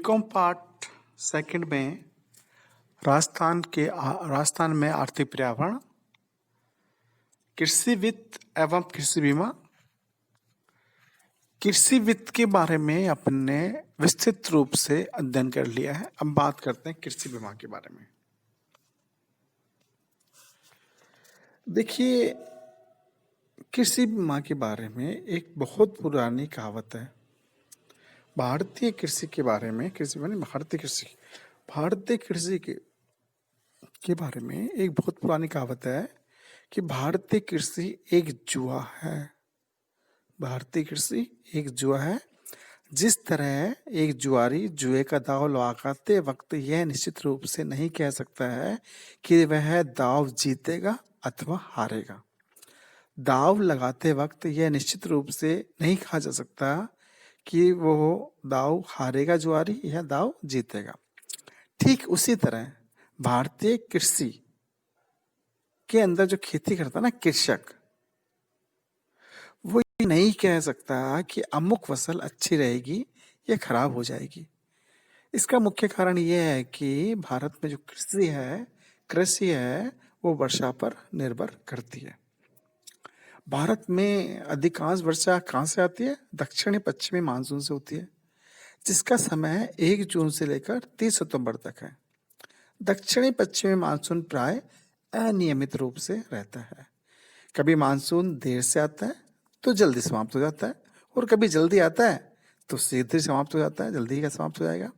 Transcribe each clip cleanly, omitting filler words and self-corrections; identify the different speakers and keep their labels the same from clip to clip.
Speaker 1: BCom part second में राजस्थान में आर्थिक पर्यावरण, कृषि वित्त एवं कृषि बीमा। कृषि वित्त के बारे में अपने विस्तृत रूप से अध्ययन कर लिया है। अब बात करते हैं कृषि बीमा के बारे में। देखिए, कृषि बीमा के बारे में एक बहुत पुरानी कहावत है। भारतीय कृषि के बारे में, कृषि माने भारतीय कृषि के बारे में एक बहुत पुरानी कहावत है कि भारतीय कृषि एक जुआ है। भारतीय कृषि एक जुआ है। जिस तरह एक जुआरी जुए का दांव लगाते वक्त यह निश्चित रूप से नहीं कह सकता है कि वह दांव जीतेगा अथवा हारेगा। दांव लगाते वक्त यह निश्चित रूप से नहीं कहा जा सकता कि वो दांव हारेगा जुआरी या दांव जीतेगा। ठीक उसी तरह भारतीय कृषि के अंदर जो खेती करता है ना कृषक, वो ये नहीं कह सकता कि अमुक फसल अच्छी रहेगी या खराब हो जाएगी। इसका मुख्य कारण यह है कि भारत में जो कृषि है वो वर्षा पर निर्भर करती है। भारत में अधिकांश वर्षा कहाँ से आती है? दक्षिणी पश्चिमी मानसून से होती है, जिसका समय 1 जून से लेकर 30 सितंबर तक है। दक्षिणी पश्चिमी मानसून प्राय अनियमित रूप से रहता है। कभी मानसून देर से आता है तो जल्दी समाप्त हो जाता है, और कभी जल्दी आता है तो सीधे समाप्त हो जाता है। जल्दी ही समाप्त हो जाएगा।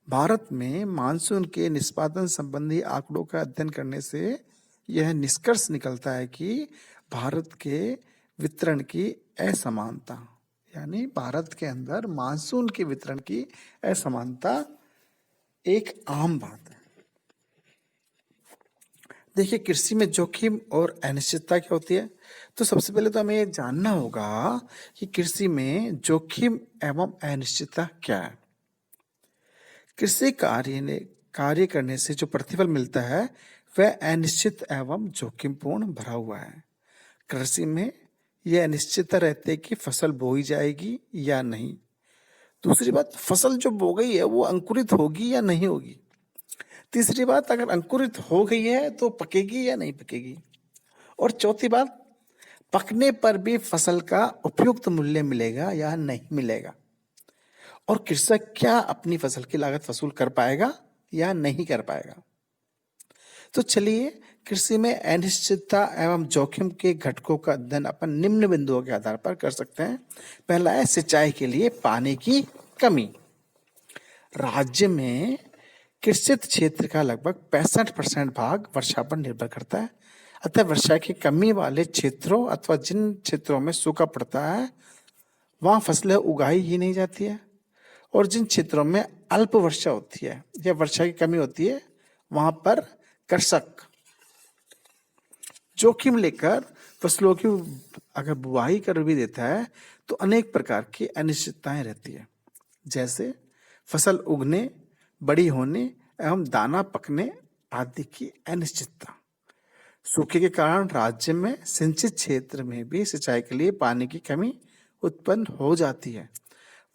Speaker 1: भारत में मानसून के निष्पादन संबंधी आंकड़ों का अध्ययन करने से यह निष्कर्ष निकलता है कि भारत के वितरण की असमानता, यानी भारत के अंदर मानसून के वितरण की असमानता एक आम बात है। देखिए, कृषि में जोखिम और अनिश्चितता क्या होती है? तो सबसे पहले तो हमें ये जानना होगा कि कृषि में जोखिम एवं अनिश्चितता क्या है। कृषि कार्य करने से जो प्रतिफल मिलता है वह अनिश्चित एवं जोखिमपूर्ण भरा हुआ है। कृषि में यह अनिश्चितता रहती है कि फसल बोई जाएगी या नहीं। दूसरी बात, फसल जो बो गई है वो अंकुरित होगी या नहीं होगी। तीसरी बात, अगर अंकुरित हो गई है तो पकेगी या नहीं पकेगी। और चौथी बात, पकने पर भी फसल का उपयुक्त मूल्य मिलेगा या नहीं मिलेगा। और कृषक क्या अपनी फसल की लागत वसूल कर पाएगा या नहीं कर पाएगा। तो चलिए, कृषि में अनिश्चितता एवं जोखिम के घटकों का अध्ययन अपन निम्न बिंदुओं के आधार पर कर सकते हैं। पहला है सिंचाई के लिए पानी की कमी। राज्य में कृषित क्षेत्र का लगभग 65% भाग वर्षा पर निर्भर करता है। अतः वर्षा की कमी वाले क्षेत्रों अथवा जिन क्षेत्रों में सूखा पड़ता है वहां फसलें उगाई ही नहीं जाती है, और जिन क्षेत्रों में अल्प वर्षा होती है या वर्षा की कमी होती है वहां पर कृषक जोखिम लेकर फसलों की अगर बुआई कर भी देता है तो अनेक प्रकार की अनिश्चितताएं रहती है, जैसे फसल उगने, बड़ी होने एवं दाना पकने आदि की अनिश्चितता। सूखे के कारण राज्य में सिंचित क्षेत्र में भी सिंचाई के लिए पानी की कमी उत्पन्न हो जाती है।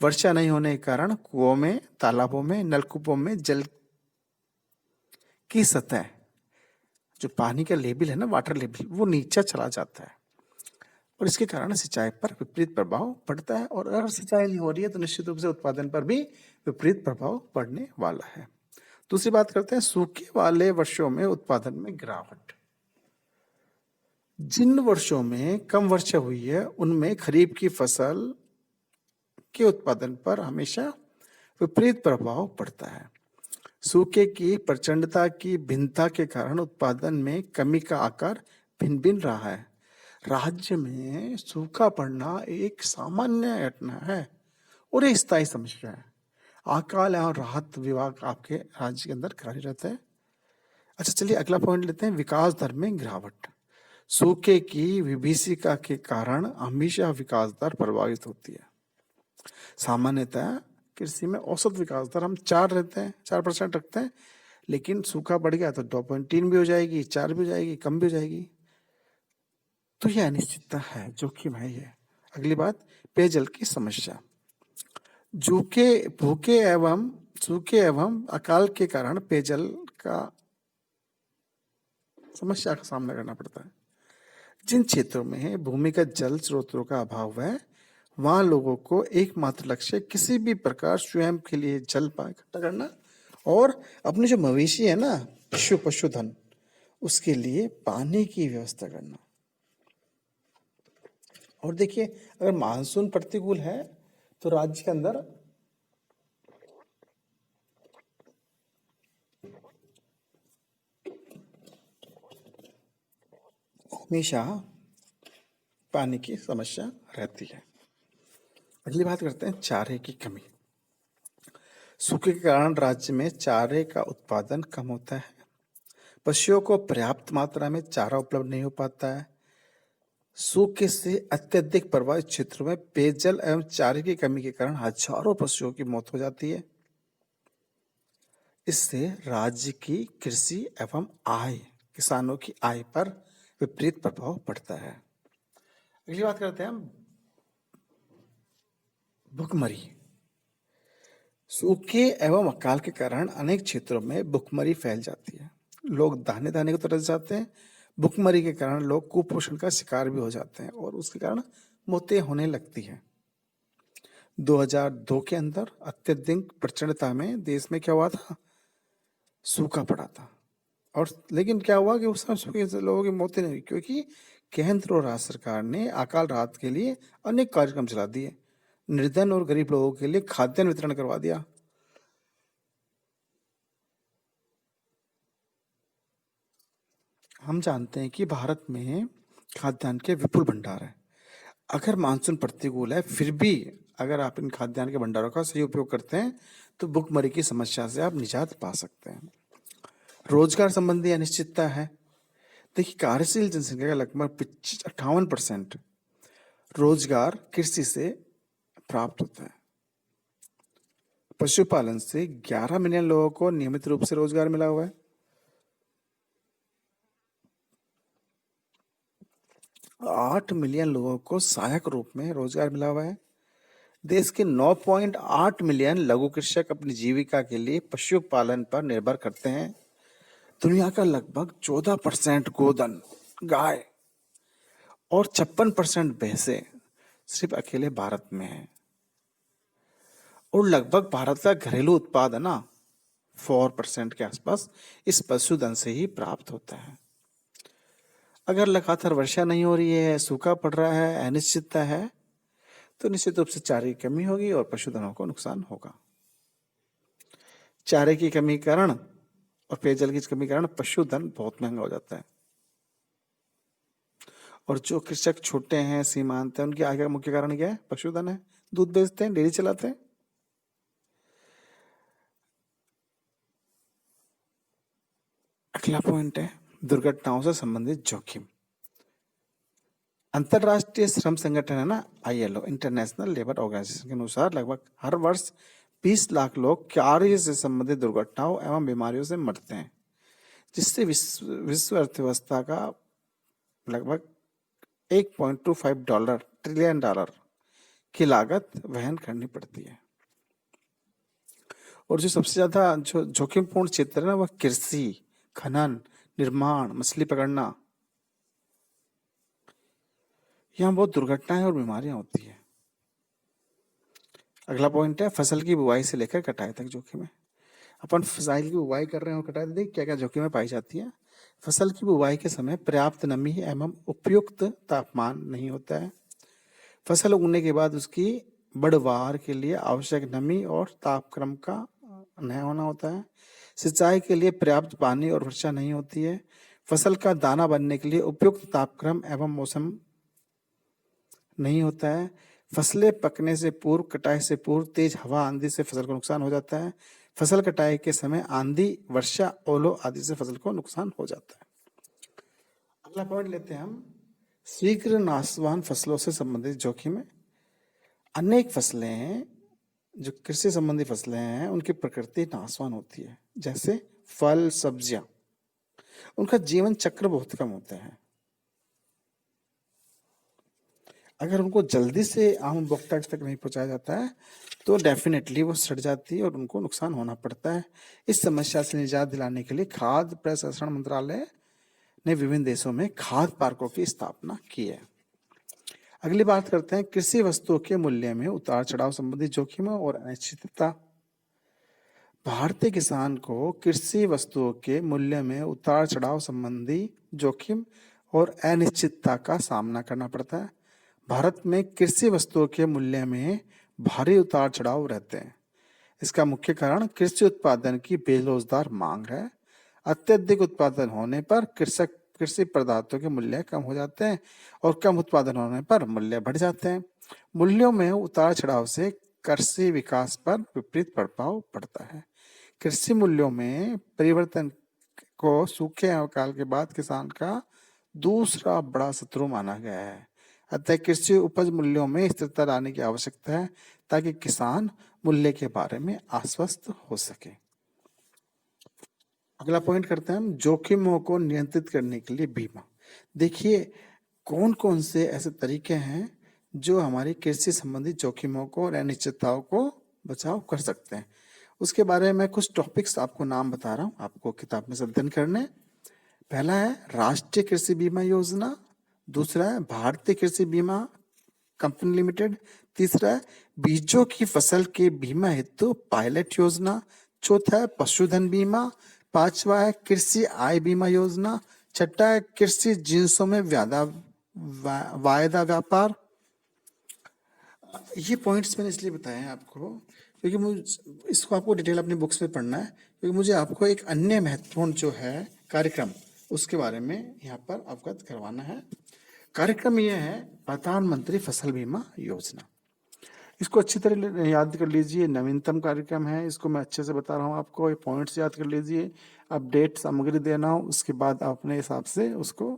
Speaker 1: वर्षा नहीं होने के कारण कुओं में, तालाबों में, नलकूपों में जल की सतह, जो पानी का लेवल है ना, वाटर लेवल, वो नीचे चला जाता है, और इसके कारण सिंचाई पर विपरीत प्रभाव पड़ता है। और अगर सिंचाई नहीं हो रही है तो निश्चित रूप से उत्पादन पर भी विपरीत प्रभाव पड़ने वाला है। दूसरी बात करते हैं सूखे वाले वर्षों में उत्पादन में गिरावट। जिन वर्षों में कम वर्षा हुई है उनमें खरीफ की फसल के उत्पादन पर हमेशा विपरीत प्रभाव पड़ता है। सूखे की प्रचंडता की भिन्नता के कारण उत्पादन में कमी का आकार भिन्न भिन्न रहा है। राज्य में सूखा पड़ना एक सामान्य घटना है और एक स्थायी समस्या है। अकाल और राहत विभाग आपके राज्य के अंदर कार्यरत है। अच्छा, चलिए अगला पॉइंट लेते हैं, विकास दर में गिरावट। सूखे की विभीषिका के कारण हमेशा विकास दर प्रभावित होती है। सामान्यतः कृषि में औसत विकास दर हम 4% रखते हैं, लेकिन सूखा बढ़ गया तो 2.3 भी हो जाएगी, 4 भी हो जाएगी, कम भी हो जाएगी। तो यह अनिश्चितता है, जोखिम है ये। अगली बात, पेयजल की समस्या। भूखे एवं सूखे एवं अकाल के कारण पेयजल का समस्या का सामना करना पड़ता है। जिन क्षेत्रों में भूमिगत जल स्रोतों का अभाव है, वहां लोगों को एकमात्र लक्ष्य किसी भी प्रकार स्वयं के लिए जल इकट्ठा करना और अपने जो मवेशी है ना, पशुधन, उसके लिए पानी की व्यवस्था करना। और देखिए, अगर मानसून प्रतिकूल है तो राज्य के अंदर हमेशा पानी की समस्या रहती है। अगली बात करते हैं चारे की कमी। सूखे के कारण राज्य में चारे का उत्पादन कम होता है। पशुओं को पर्याप्त मात्रा में चारा उपलब्ध नहीं हो पाता है। सूखे से अत्यधिक प्रभावित क्षेत्रों में पेयजल एवं चारे की कमी के कारण हजारों पशुओं की मौत हो जाती है। इससे राज्य की कृषि एवं किसानों की आय पर विपरीत प्रभाव पड़ता है। अगली बात करते हैं हम भुखमरी। सूखे एवं अकाल के कारण अनेक क्षेत्रों में भुखमरी फैल जाती है। लोग दाने दाने को तरस जाते हैं। भुखमरी के कारण लोग कुपोषण का शिकार भी हो जाते हैं और उसके कारण मौतें होने लगती हैं। 2002 के अंदर अत्यधिक प्रचंडता में देश में क्या हुआ था, सूखा पड़ा था। और लेकिन क्या हुआ कि उस समय सूखे से लोगों की मौतें नहीं हुई, क्योंकि केंद्र और राज्य सरकार ने अकाल राहत के लिए अनेक कार्यक्रम चला दिए। निर्धन और गरीब लोगों के लिए खाद्यान्न वितरण करवा दिया। हम जानते हैं कि भारत में खाद्यान्न के विपुल भंडार है। अगर मानसून प्रतिकूल है, फिर भी अगर आप इन खाद्यान्न के भंडारों का सही उपयोग करते हैं तो भुखमरी की समस्या से आप निजात पा सकते हैं। रोजगार संबंधी अनिश्चितता है। देखिए, कार्यशील जनसंख्या का लगभग 58% रोजगार कृषि से प्राप्त होता है। पशुपालन से 11 मिलियन लोगों को नियमित रूप से रोजगार मिला हुआ है। 8 मिलियन लोगों को सहायक रूप में रोजगार मिला हुआ है। देश के 9.8 मिलियन लघु कृषक अपनी जीविका के लिए पशुपालन पर निर्भर करते हैं। दुनिया का लगभग 14% गोधन गाय और 56% भैंसे सिर्फ अकेले भारत में है। और लगभग भारत का घरेलू उत्पाद है ना, 4% के आसपास इस पशुधन से ही प्राप्त होता है। अगर लगातार वर्षा नहीं हो रही है, सूखा पड़ रहा है, अनिश्चितता है, तो निश्चित रूप से चारे की कमी होगी और पशुधनों को नुकसान होगा। चारे की कमी के कारण और पेयजल की कमी के कारण पशुधन बहुत महंगा हो जाता है। और जो कृषक छोटे हैं, सीमांत हैं, उनकी आय का मुख्य कारण क्या है? पशुधन है। दूध बेचते हैं, डेयरी चलाते हैं। अगला पॉइंट है दुर्घटनाओं से संबंधित जोखिम। अंतरराष्ट्रीय श्रम संगठन है ना, ILO, इंटरनेशनल लेबर ऑर्गेनाइजेशन के अनुसार लगभग हर वर्ष 20 लाख लोग कार्य से संबंधित दुर्घटनाओं एवं बीमारियों से मरते हैं, जिससे विश्व अर्थव्यवस्था का लगभग $1.25 ट्रिलियन की लागत वहन करनी पड़ती है। और जो सबसे ज्यादा जो जोखिमपूर्ण क्षेत्र है ना, वह कृषि, खनन, निर्माण, मछली पकड़ना, यहाँ बहुत दुर्घटनाएं और बीमारियां होती है। अगला पॉइंट है फसल की बुआई से लेकर कटाई तक जोखिम है। अपन फसल की बुआई कर रहे हैं और कटाई, देख क्या क्या जोखिमें पाई जाती है। फसल की बुआई के समय पर्याप्त नमी एवं उपयुक्त तापमान नहीं होता है। फसल उगने के बाद उसकी बढ़वार के लिए आवश्यक नमी और तापक्रम का नहीं होना होता है। सिंचाई के लिए पर्याप्त पानी और वर्षा नहीं होती है। फसल का दाना बनने के लिए उपयुक्त तापक्रम एवं मौसम नहीं होता है। फसलें पकने से पूर्व, कटाई से पूर्व तेज हवा आंधी से फसल को नुकसान हो जाता है। फसल कटाई के समय आंधी, वर्षा, ओलो आदि से फसल को नुकसान हो जाता है। अगला पॉइंट लेते हैं हम शीघ्र नाशवान फसलों से संबंधित जोखिम है। अनेक फसलें हैं, जो कृषि संबंधी फसलें हैं, उनकी प्रकृति नाशवान होती है। जैसे फल, सब्जियां, उनका जीवन चक्र बहुत कम होता है। अगर उनको जल्दी से आम उपभोक्ता तक नहीं पहुंचाया जाता है तो डेफिनेटली वो सड़ जाती है और उनको नुकसान होना पड़ता है। इस समस्या से निजात दिलाने के लिए खाद्य प्रसंस्करण मंत्रालय ने विभिन्न देशों में खाद्य पार्कों की स्थापना की है। अगली बात करते हैं कृषि वस्तुओं के मूल्य में उतार चढ़ाव संबंधी जोखिमों और अनिश्चितता। भारतीय किसान को कृषि वस्तुओं के मूल्य में उतार चढ़ाव संबंधी जोखिम और अनिश्चितता का सामना करना पड़ता है। भारत में कृषि वस्तुओं के मूल्य में भारी उतार चढ़ाव रहते हैं। इसका मुख्य कारण कृषि उत्पादन की बेरोजगार मांग है। अत्यधिक उत्पादन होने पर कृषक कृषि पदार्थों के मूल्य कम हो जाते हैं और कम उत्पादन होने पर मूल्य बढ़ जाते हैं। मूल्यों में उतार चढ़ाव से कृषि विकास पर विपरीत प्रभाव पड़ता है। कृषि मूल्यों में परिवर्तन को सूखे अकाल के बाद किसान का दूसरा बड़ा शत्रु माना गया है। अतः कृषि उपज मूल्यों में स्थिरता लाने की आवश्यकता है ताकि किसान मूल्य के बारे में आश्वस्त हो सके। अगला पॉइंट करते हैं हम जोखिमों को नियंत्रित करने के लिए बीमा। देखिए कौन कौन से ऐसे तरीके हैं जो हमारी कृषि संबंधी जोखिमों को और अनिश्चितताओं को बचाव कर सकते हैं। उसके बारे में कुछ टॉपिक्स आपको नाम बता रहा हूँ, आपको किताब में से अध्ययन करने। पहला है राष्ट्रीय कृषि बीमा योजना, दूसरा है भारतीय कृषि बीमा कंपनी लिमिटेड, तीसरा है बीजों की फसल के बीमा हेतु पायलट योजना, चौथा है पशुधन बीमा, पांचवा है कृषि आय बीमा योजना, छठा है कृषि जिन्सों में वायदा व्यापार। ये पॉइंट्स मैंने इसलिए बताए हैं आपको क्योंकि मुझे इसको आपको डिटेल अपनी बुक्स में पढ़ना है, क्योंकि मुझे आपको एक अन्य महत्वपूर्ण जो है कार्यक्रम उसके बारे में यहाँ पर अवगत करवाना है। कार्यक्रम यह है प्रधानमंत्री फसल बीमा योजना। इसको अच्छी तरह याद कर लीजिए, नवीनतम कार्यक्रम है, इसको मैं अच्छे से बता रहा हूँ आपको, ये पॉइंट्स याद कर लीजिए। अपडेट सामग्री देना हो उसके बाद अपने हिसाब से उसको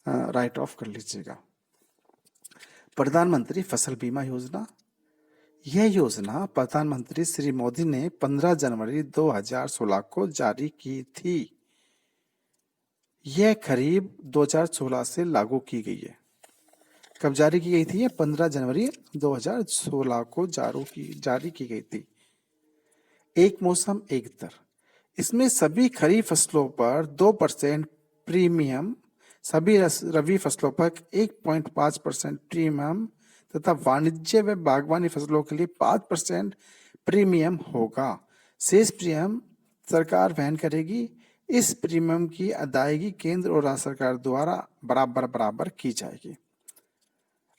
Speaker 1: राइट ऑफ कर लीजिएगा। प्रधानमंत्री फसल बीमा योजना, यह योजना प्रधानमंत्री श्री मोदी ने 15 जनवरी 2016 को जारी की थी। यह करीब 2016 से लागू की गई है। कब जारी की गई थी? ये 15 जनवरी 2016 को जारी की गई थी। एक मौसम एक दर, इसमें सभी खरीफ फसलों पर 2% प्रीमियम, सभी रबी फसलों पर 1.5% प्रीमियम तथा वाणिज्य व बागवानी फसलों के लिए 5% प्रीमियम होगा। शेष प्रीमियम सरकार वहन करेगी। इस प्रीमियम की अदायगी केंद्र और राज्य सरकार द्वारा बराबर बराबर की जाएगी।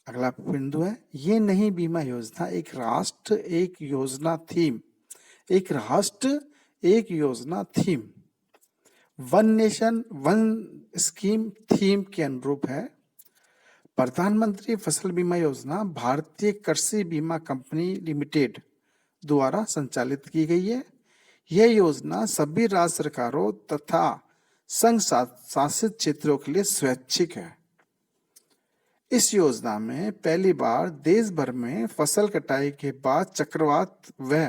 Speaker 1: अगला बिंदु है ये नई बीमा योजना एक राष्ट्र एक योजना थीम, एक राष्ट्र एक योजना theme, one nation one scheme theme के अनुरूप है। प्रधानमंत्री फसल बीमा योजना भारतीय कृषि बीमा कंपनी लिमिटेड द्वारा संचालित की गई है। यह योजना सभी राज्य सरकारों तथा संघ शासित क्षेत्रों के लिए स्वैच्छिक है। इस योजना में पहली बार देश भर में फसल कटाई के बाद चक्रवात व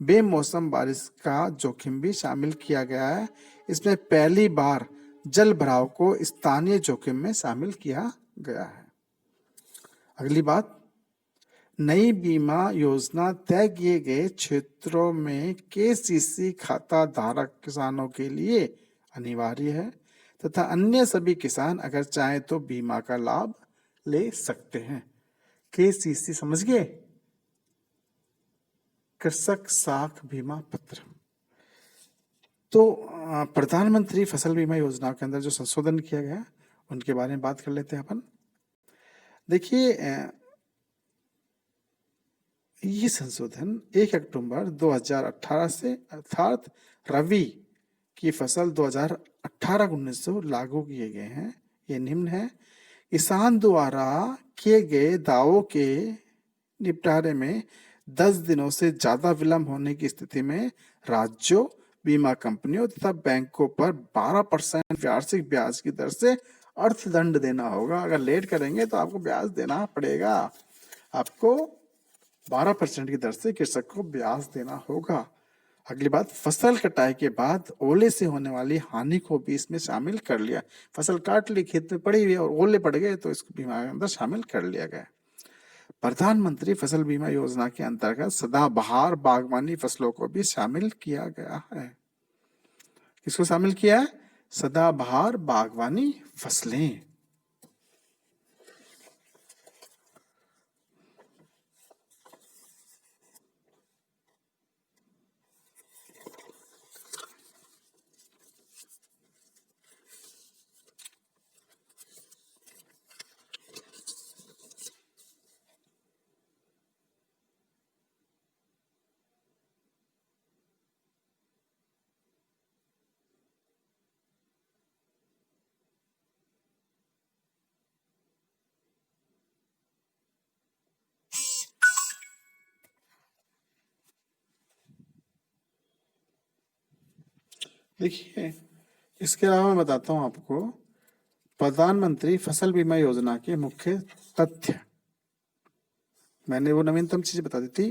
Speaker 1: बेमौसम बारिश का जोखिम भी शामिल किया गया है। इसमें पहली बार जल भराव को स्थानीय जोखिम में शामिल किया गया है। अगली बात, नई बीमा योजना तय किए गए क्षेत्रों में केसीसी खाता धारक किसानों के लिए अनिवार्य है तथा अन्य सभी किसान अगर चाहें तो बीमा का लाभ ले सकते हैं। केसीसी समझ गए? कृषक साख बीमा पत्र। तो प्रधानमंत्री फसल बीमा योजना के अंदर जो संशोधन किया गया उनके बारे में बात कर लेते हैं अपन। देखिए ये संशोधन 1 अक्टूबर 2018 से अर्थात रबी की फसल 2018-19 लागू किए गए हैं। ये निम्न है, किसान द्वारा किए गए दावों के निपटारे में 10 दिनों से ज्यादा विलंब होने की स्थिति में राज्यों, बीमा कंपनियों तथा बैंकों पर 12% वार्षिक ब्याज की दर से अर्थदंड देना होगा। अगर लेट करेंगे तो आपको ब्याज देना पड़ेगा। आपको 12% की दर से कृषक को ब्याज देना होगा। अगली बात, फसल कटाई के बाद ओले से होने वाली हानि को भी इसमें शामिल कर लिया। फसल काट ली, खेत में पड़ी हुई और ओले पड़ गए तो इसको बीमा के अंदर शामिल कर लिया गया। प्रधानमंत्री फसल बीमा योजना के अंतर्गत सदाबहार बागवानी फसलों को भी शामिल किया गया है। किसको शामिल किया है? सदाबहार बागवानी फसलें। देखिए, इसके अलावा मैं बताता हूं आपको प्रधानमंत्री फसल बीमा योजना के मुख्य तथ्य। मैंने वो नवीनतम चीजें बता दी थी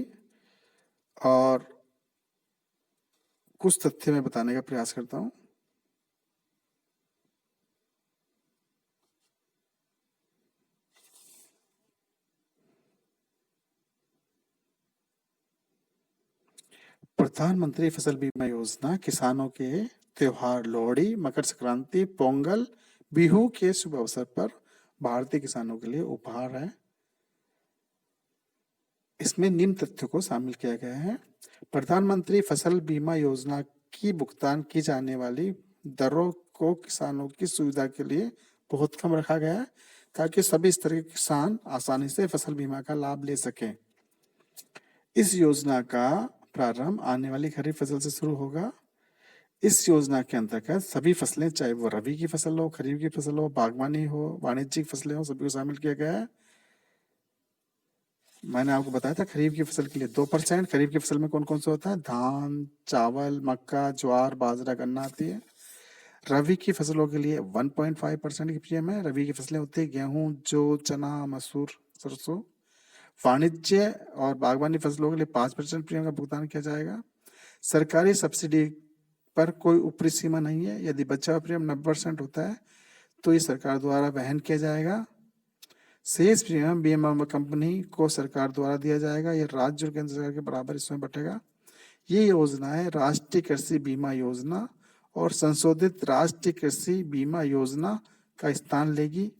Speaker 1: और कुछ तथ्य मैं बताने का प्रयास करता हूं। प्रधानमंत्री फसल बीमा योजना किसानों के त्योहार लोहड़ी, मकर संक्रांति, पोंगल, बिहू के शुभ अवसर पर भारतीय किसानों के लिए उपहार है। इसमें निम्न तथ्यों को शामिल किया गया है। प्रधानमंत्री फसल बीमा योजना की भुगतान की जाने वाली दरों को किसानों की सुविधा के लिए बहुत कम रखा गया है ताकि सभी स्तर के किसान आसानी से फसल बीमा का लाभ ले सकें। इस योजना का प्रारंभ आने वाली खरीफ फसल से शुरू होगा। इस योजना के अंतर्गत सभी फसलें, चाहे वो रबी की फसल हो, खरीफ की फसल हो, बागवानी हो, वाणिज्यिक फसलें हो, सभी को शामिल किया गया है। मैंने आपको बताया था खरीफ की फसल के लिए 2%। खरीफ की फसल में कौन कौन सा होता है? धान, चावल, मक्का, ज्वार, बाजरा, गन्ना आती है। रबी की फसलों के लिए 1.5% की प्रीमियम है। रबी की फसलें होती है गेहूं, जौ, चना, मसूर, सरसों। वाणिज्य और बागवानी फसलों के लिए 5% प्रीमियम का भुगतान किया जाएगा। सरकारी सब्सिडी पर कोई ऊपरी सीमा नहीं है। यदि बचा हुआ प्रीमियम 90% होता है तो ये सरकार द्वारा वहन किया जाएगा। शेष प्रीमियम बीमा कंपनी को सरकार द्वारा दिया जाएगा। यह राज्य और केंद्र सरकार के बराबर इसमें बटेगा। ये योजना है राष्ट्रीय कृषि बीमा योजना और संशोधित राष्ट्रीय कृषि बीमा योजना का स्थान लेगी।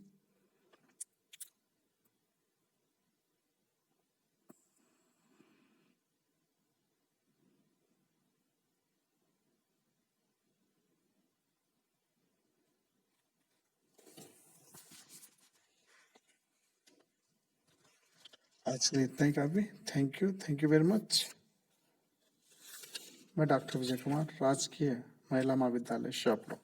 Speaker 1: आज के लिए इतना ही काफी। Thank you very much. मैं डॉक्टर विजय कुमार, राजकीय महिला महाविद्यालय श्योपुर।